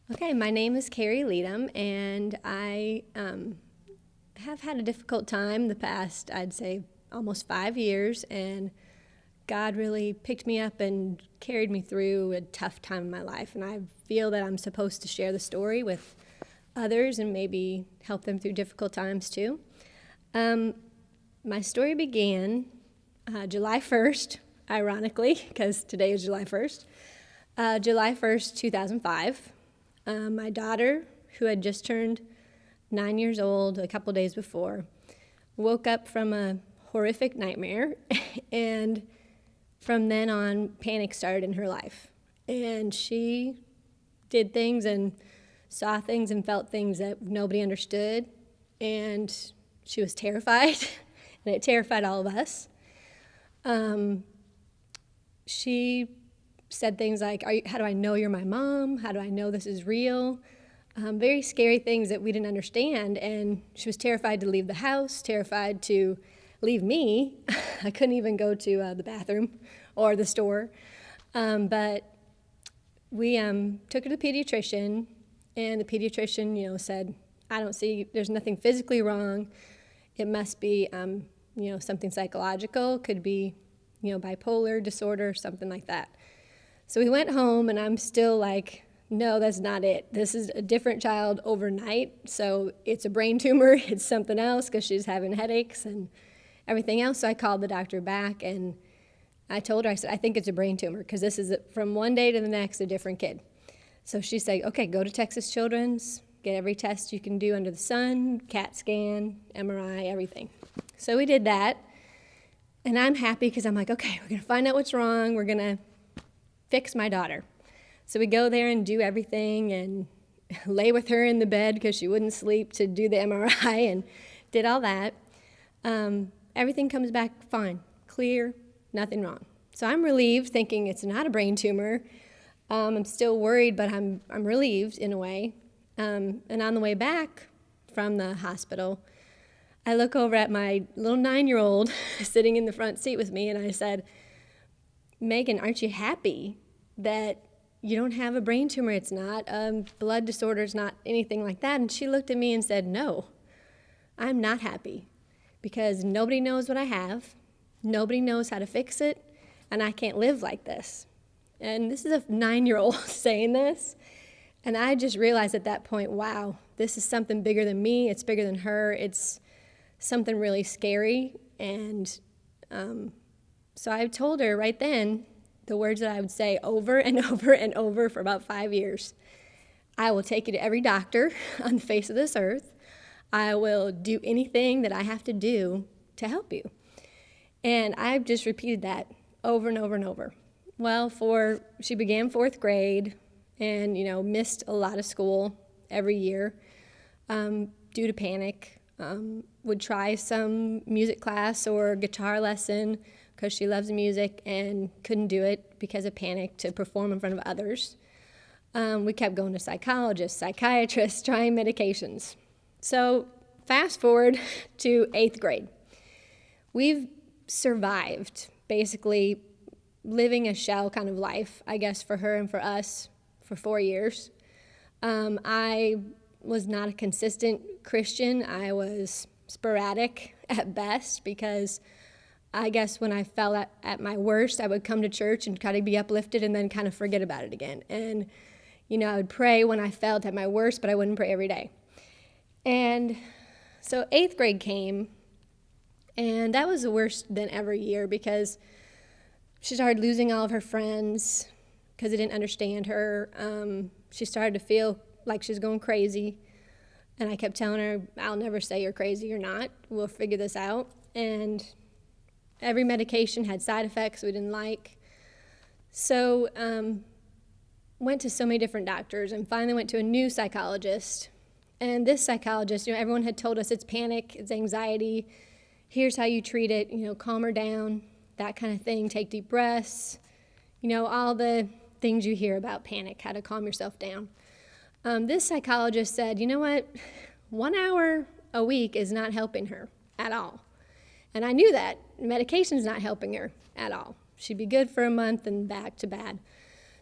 Okay, my name is Carrie Leadham, and I have had a difficult time the past, I'd say, almost 5 years, and God really picked me up and carried me through a tough time in my life, and I feel that I'm supposed to share the story with others and maybe help them through difficult times too. Um, my story began July 1st, ironically, because today is July 1st. July 1st, 2005. My daughter, who had just turned 9 years old a couple days before, woke up from a horrific nightmare, and from then on, panic started in her life. And she did things and saw things and felt things that nobody understood, and she was terrified, and it terrified all of us. She said things like, how do I know you're my mom? How do I know this is real? Very scary things that we didn't understand, and she was terrified to leave the house, terrified to leave me. I couldn't even go to the bathroom or the store. But we took her to the pediatrician, and the pediatrician, said, I don't see, there's nothing physically wrong. It must be, something psychological, could be, bipolar disorder, something like that. So we went home, and I'm still like, no, that's not it. This is a different child overnight, so it's a brain tumor. It's something else because she's having headaches and everything else. So I called the doctor back, and I told her, I said, I think it's a brain tumor because this is from one day to the next a different kid. So she said, okay, go to Texas Children's, get every test you can do under the sun, CAT scan, MRI, everything. So we did that, and I'm happy because I'm like, okay, we're going to find out what's wrong. We're going to fix my daughter. So we go there and do everything and lay with her in the bed because she wouldn't sleep to do the MRI and did all that. Everything comes back fine, clear, nothing wrong. So I'm relieved, thinking it's not a brain tumor. I'm still worried, but I'm relieved in a way. And on the way back from the hospital, I look over at my little 9-year-old sitting in the front seat with me, and I said, Megan, aren't you happy that you don't have a brain tumor? It's not a blood disorder, it's not anything like that. And she looked at me and said, no, I'm not happy because nobody knows what I have, nobody knows how to fix it, and I can't live like this. And this is a 9-year-old saying this. And I just realized at that point, wow, this is something bigger than me, it's bigger than her, it's something really scary. And so I told her right then the words that I would say over and over and over for about 5 years. I will take you to every doctor on the face of this earth. I will do anything that I have to do to help you. And I've just repeated that over and over and over. Well, she began 4th grade and, missed a lot of school every year due to panic. Would try some music class or guitar lesson because she loves music and couldn't do it because of panic to perform in front of others. We kept going to psychologists, psychiatrists, trying medications. So fast forward to 8th grade. We've survived, basically living a shell kind of life, I guess, for her and for us for 4 years. I was not a consistent Christian. I was sporadic at best because I guess when I felt at my worst, I would come to church and kind of be uplifted and then kind of forget about it again. And, I would pray when I felt at my worst, but I wouldn't pray every day. And so 8th grade came, and that was the worst than ever year because she started losing all of her friends because they didn't understand her. She started to feel like she was going crazy. And I kept telling her, I'll never say you're crazy or not. We'll figure this out. And every medication had side effects we didn't like. So went to so many different doctors and finally went to a new psychologist. And this psychologist, everyone had told us it's panic, it's anxiety. Here's how you treat it, calm her down, that kind of thing. Take deep breaths, all the things you hear about panic, how to calm yourself down. This psychologist said, you know what, 1 hour a week is not helping her at all. And I knew that. Medication's not helping her at all. She'd be good for a month and back to bad.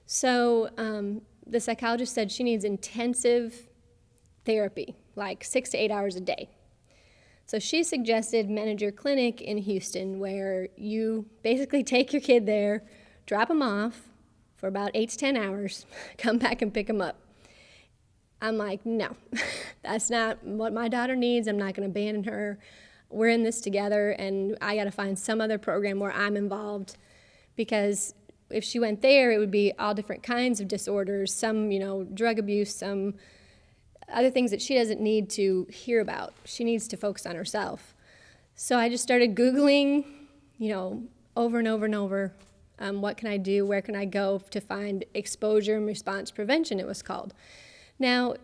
So the psychologist said she needs intensive therapy, like 6 to 8 hours a day. So she suggested Manager Clinic in Houston, where you basically take your kid there, drop them off for about 8 to 10 hours, come back and pick them up. I'm like, no, that's not what my daughter needs. I'm not going to abandon her. We're in this together, and I got to find some other program where I'm involved, because if she went there, it would be all different kinds of disorders, some, drug abuse, some other things that she doesn't need to hear about. She needs to focus on herself. So I just started Googling, over and over and over, what can I do, where can I go to find exposure and response prevention, it was called. Now,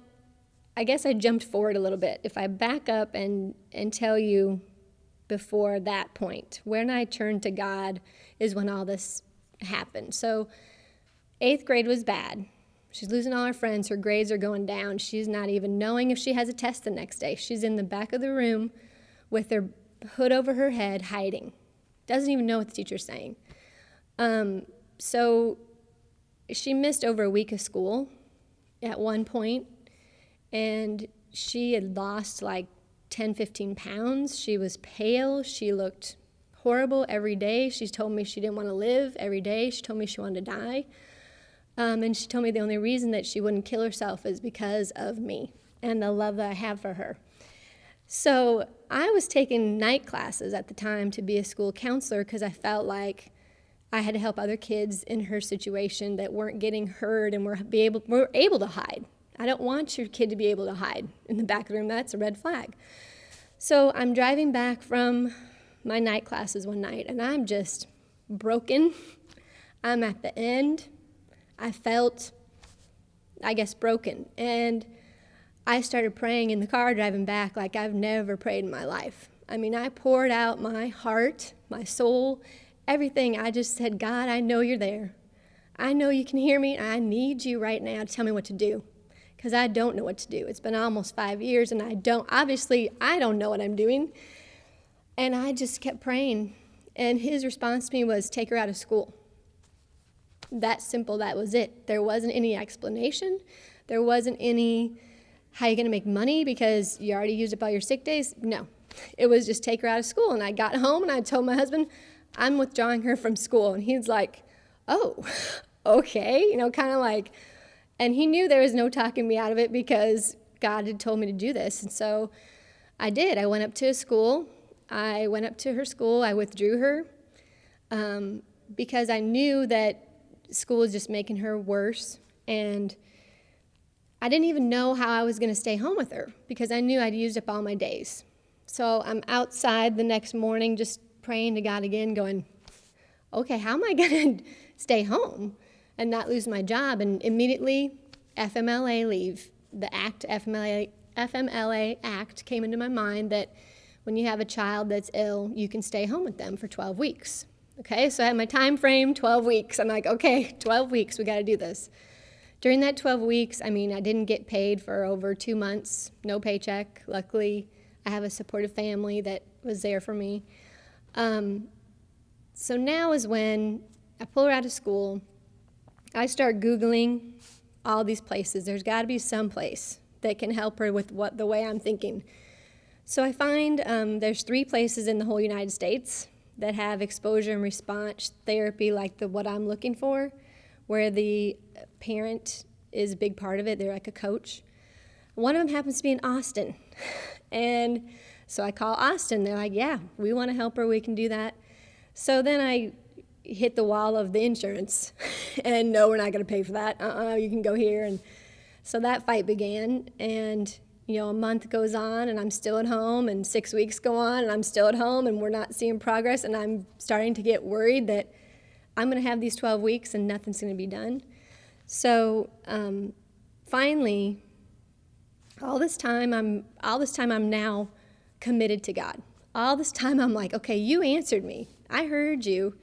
I guess I jumped forward a little bit. If I back up and tell you before that point, when I turned to God is when all this happened. So 8th grade was bad. She's losing all her friends. Her grades are going down. She's not even knowing if she has a test the next day. She's in the back of the room with her hood over her head, hiding. Doesn't even know what the teacher's saying. So she missed over a week of school at one point, and she had lost like 10, 15 pounds. She was pale. She looked horrible every day. She told me she didn't want to live every day. She told me she wanted to die. And she told me the only reason that she wouldn't kill herself is because of me and the love that I have for her. So I was taking night classes at the time to be a school counselor because I felt like I had to help other kids in her situation that weren't getting heard and were able to hide. I don't want your kid to be able to hide in the back of the room. That's a red flag. So I'm driving back from my night classes one night, and I'm just broken. I'm at the end. I felt, broken. And I started praying in the car driving back like I've never prayed in my life. I poured out my heart, my soul, everything. I just said, God, I know you're there. I know you can hear me. I need you right now to tell me what to do, because I don't know what to do. It's been almost 5 years, and I don't know what I'm doing. And I just kept praying. And his response to me was, take her out of school. That simple, that was it. There wasn't any explanation. There wasn't any, how are you going to make money because you already used up all your sick days? No. It was just take her out of school. And I got home and I told my husband, I'm withdrawing her from school. And he's like, oh, okay. And he knew there was no talking me out of it because God had told me to do this. And so I did. I went up to school. I went up to her school. I withdrew her because I knew that school was just making her worse, and I didn't even know how I was going to stay home with her because I knew I'd used up all my days. So I'm outside the next morning just praying to God again, going, okay, how am I going to stay home and not lose my job? And immediately FMLA leave, the act, FMLA Act came into my mind that when you have a child that's ill, you can stay home with them for 12 weeks. Okay, so I had my time frame, 12 weeks. I'm like, okay, 12 weeks, we got to do this. During that 12 weeks, I didn't get paid for over 2 months, no paycheck. Luckily, I have a supportive family that was there for me. So now is when I pull her out of school. I start Googling all these places. There's got to be some place that can help her with the way I'm thinking. So I find there's 3 places in the whole United States that have exposure and response therapy like what I'm looking for, where the parent is a big part of it. They're like a coach. One of them happens to be in Austin. And so I call Austin. They're like, yeah, we want to help her. We can do that. So then I hit the wall of the insurance. And no, we're not going to pay for that. You can go here. And so that fight began. And a month goes on and I'm still at home, and 6 weeks go on and I'm still at home, and we're not seeing progress, and I'm starting to get worried that I'm going to have these 12 weeks and nothing's going to be done. So finally, all this time I'm now committed to God. All this time I'm like, okay, you answered me. I heard you,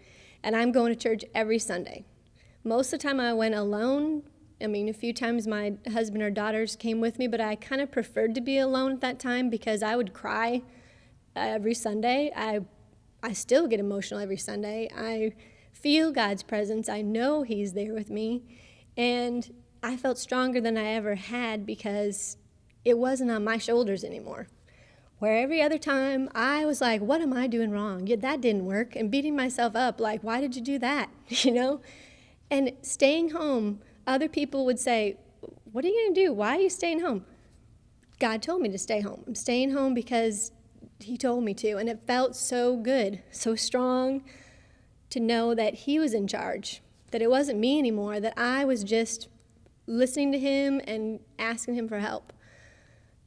and I'm going to church every Sunday. Most of the time I went alone. A few times my husband or daughters came with me, but I kind of preferred to be alone at that time because I would cry every Sunday. I still get emotional every Sunday. I feel God's presence. I know He's there with me. And I felt stronger than I ever had because it wasn't on my shoulders anymore. Where every other time I was like, what am I doing wrong? Yeah, that didn't work. And beating myself up, like, why did you do that? And staying home, other people would say, what are you going to do? Why are you staying home? God told me to stay home. I'm staying home because he told me to. And it felt so good, so strong to know that he was in charge, that it wasn't me anymore, that I was just listening to him and asking him for help.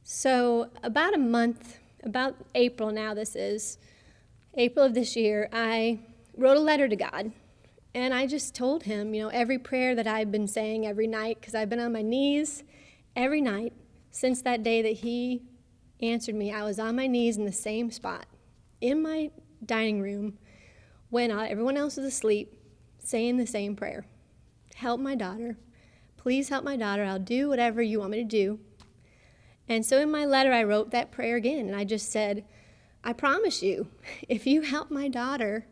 So about a month, about April now this is, April of this year, I wrote a letter to God. And I just told him, every prayer that I've been saying every night, because I've been on my knees every night since that day that he answered me. I was on my knees in the same spot, in my dining room, when everyone else was asleep, saying the same prayer. Help my daughter. Please help my daughter. I'll do whatever you want me to do. And so in my letter, I wrote that prayer again, and I just said, I promise you, if you help my daughter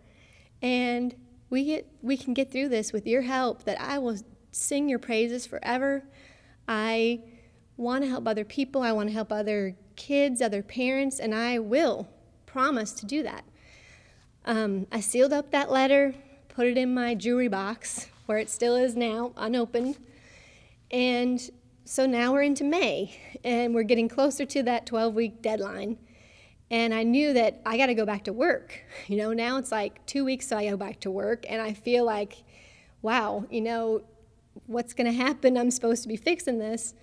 and we can get through this with your help, that I will sing your praises forever. I want to help other people. I want to help other kids, other parents, and I will promise to do that. I sealed up that letter, put it in my jewelry box, where it still is now, unopened. And so now we're into May, and we're getting closer to that 12-week deadline. And I knew that I got to go back to work. Now it's like 2 weeks till I go back to work, and I feel like, wow, what's going to happen? I'm supposed to be fixing this.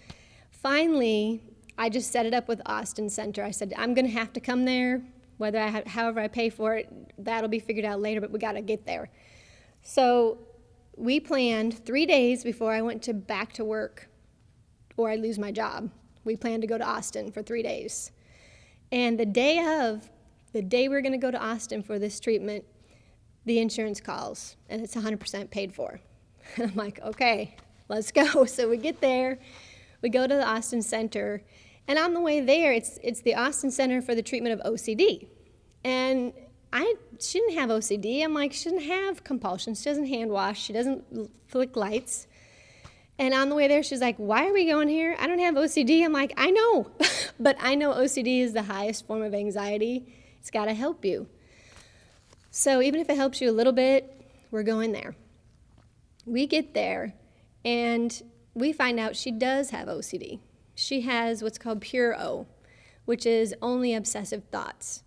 Finally, I just set it up with Austin Center. I said, I'm going to have to come there, however I pay for it, that'll be figured out later, but we got to get there. So we planned 3 days before I went back to work, or I'd lose my job. We planned to go to Austin for 3 days. And the day we're going to go to Austin for this treatment, the insurance calls, and it's 100% paid for. I'm like, okay, let's go. So we get there, we go to the Austin Center, and on the way there, it's the Austin Center for the Treatment of OCD. And she didn't have OCD. I'm like, she doesn't have compulsions. She doesn't hand wash. She doesn't flick lights. And on the way there, she's like, why are we going here? I don't have OCD. I'm like, I know, but I know OCD is the highest form of anxiety. It's got to help you. So even if it helps you a little bit, we're going there. We get there, and we find out she does have OCD. She has what's called pure O, which is only obsessive thoughts.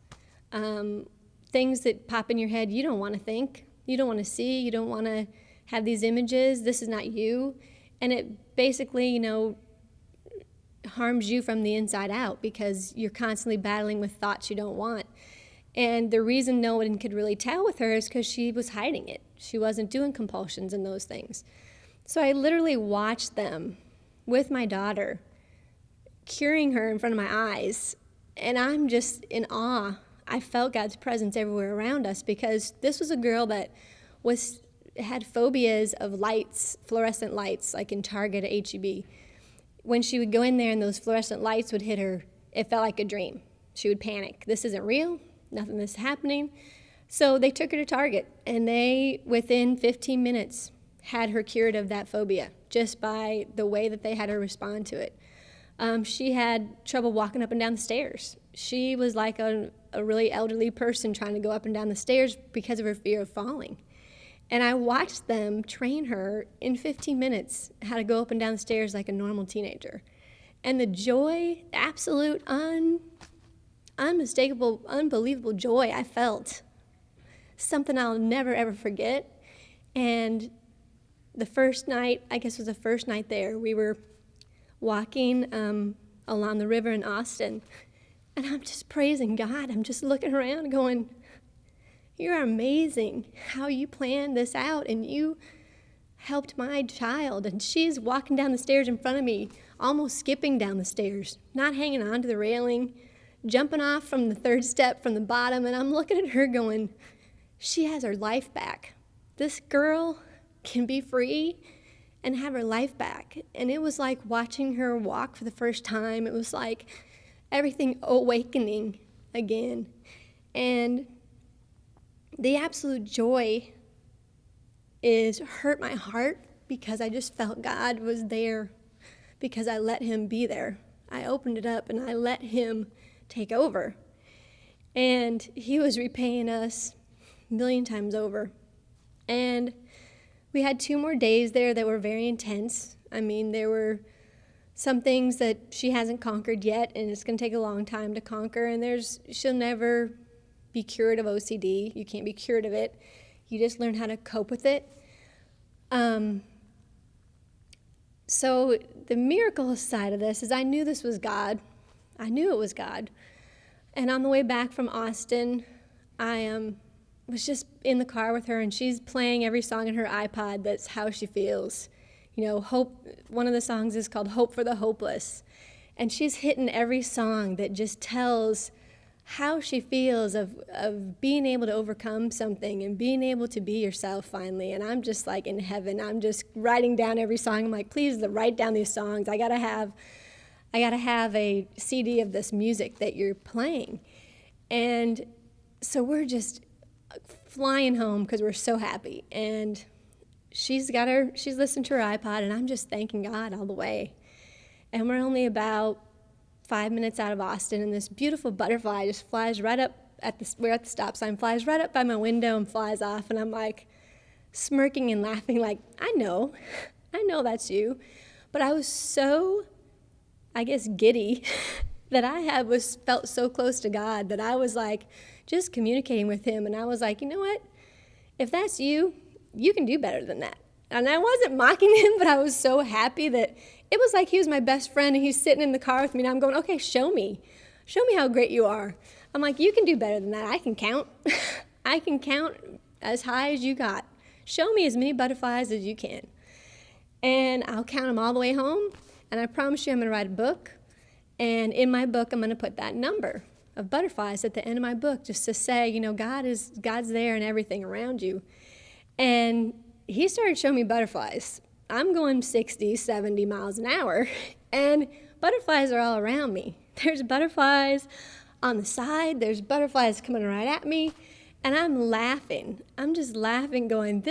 Things that pop in your head you don't want to think, you don't want to see, you don't want to have these images. This is not you. And it basically, harms you from the inside out because you're constantly battling with thoughts you don't want. And the reason no one could really tell with her is because she was hiding it. She wasn't doing compulsions and those things. So I literally watched them with my daughter, curing her in front of my eyes. And I'm just in awe. I felt God's presence everywhere around us because this was a girl that had phobias of lights, fluorescent lights, like in Target or H-E-B. When she would go in there and those fluorescent lights would hit her, it felt like a dream. She would panic. This isn't real. Nothing is happening. So they took her to Target, and they, within 15 minutes, had her cured of that phobia just by the way that they had her respond to it. She had trouble walking up and down the stairs. She was like a really elderly person trying to go up and down the stairs because of her fear of falling. And I watched them train her in 15 minutes how to go up and down the stairs like a normal teenager. And the joy, absolute, unmistakable, unbelievable joy I felt, something I'll never, ever forget. And the first night, I guess it was the first night there, we were walking along the river in Austin, and I'm just praising God. I'm just looking around going, you're amazing how you planned this out, and you helped my child. And she's walking down the stairs in front of me, almost skipping down the stairs, not hanging on to the railing, jumping off from the third step from the bottom. And I'm looking at her going, she has her life back. This girl can be free and have her life back. And it was like watching her walk for the first time. It was like everything awakening again. And the absolute joy hurt my heart because I just felt God was there, because I let him be there. I opened it up and I let him take over. And he was repaying us a million times over. And we had 2 more days there that were very intense. I mean, there were some things that she hasn't conquered yet, and it's going to take a long time to conquer. And she'll never be cured of OCD. You can't be cured of it. You just learn how to cope with it. So the miracle side of this is I knew this was God. I knew it was God. And on the way back from Austin, I was just in the car with her, and she's playing every song in her iPod that's how she feels. You know, hope. One of the songs is called Hope for the Hopeless. And she's hitting every song that just tells how she feels of being able to overcome something and being able to be yourself finally. And I'm just like in heaven. I'm just writing down every song. I'm like, please write down these songs. I gotta have a CD of this music that you're playing. And so we're just flying home because we're so happy. And she's listening to her iPod, and I'm just thanking God all the way. And we're only about 5 minutes out of Austin, and this beautiful butterfly just flies right up we're at the stop sign, flies right up by my window and flies off. And I'm like smirking and laughing like, I know that's you. But I was so, I guess, giddy that felt so close to God that I was like just communicating with him. And I was like, you know what? If that's you, you can do better than that. And I wasn't mocking him, but I was so happy that it was like he was my best friend, and he's sitting in the car with me, and I'm going, okay, show me how great you are. I'm like, you can do better than that. I can count. I can count as high as you got. Show me as many butterflies as you can. And I'll count them all the way home, and I promise you I'm going to write a book, and in my book I'm going to put that number of butterflies at the end of my book just to say, you know, God's there in everything around you. And he started showing me butterflies. I'm going 60, 70 miles an hour, and butterflies are all around me. There's butterflies on the side. There's butterflies coming right at me, and I'm laughing. I'm just laughing going,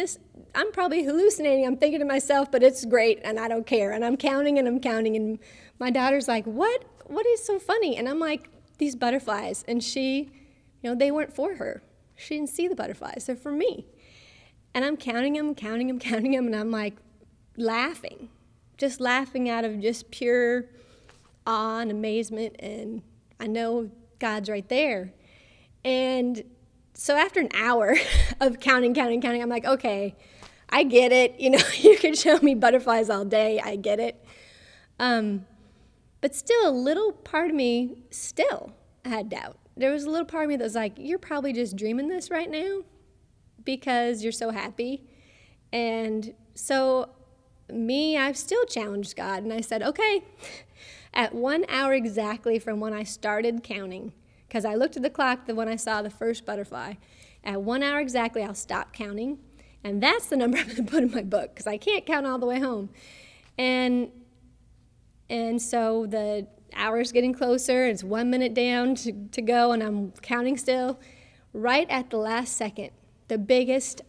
I'm probably hallucinating. I'm thinking to myself, but it's great, and I don't care. And I'm counting, and my daughter's like, what is so funny? And I'm like, these butterflies. And she, they weren't for her. She didn't see the butterflies. They're for me. And I'm counting them, and I'm like laughing, just laughing out of just pure awe and amazement. And I know God's right there. And so after an hour of counting, I'm like, okay, I get it. You can show me butterflies all day. I get it. But still, a little part of me still had doubt. There was a little part of me that was like, you're probably just dreaming this right now because you're so happy. And so I've still challenged God, and I said, okay, at 1 hour exactly from when I started counting, because I looked at the clock when I saw the first butterfly, at 1 hour exactly I'll stop counting, and that's the number I'm going to put in my book, because I can't count all the way home. And so the hour's getting closer, it's 1 minute down to go, and I'm counting still. Right at the last second, the biggest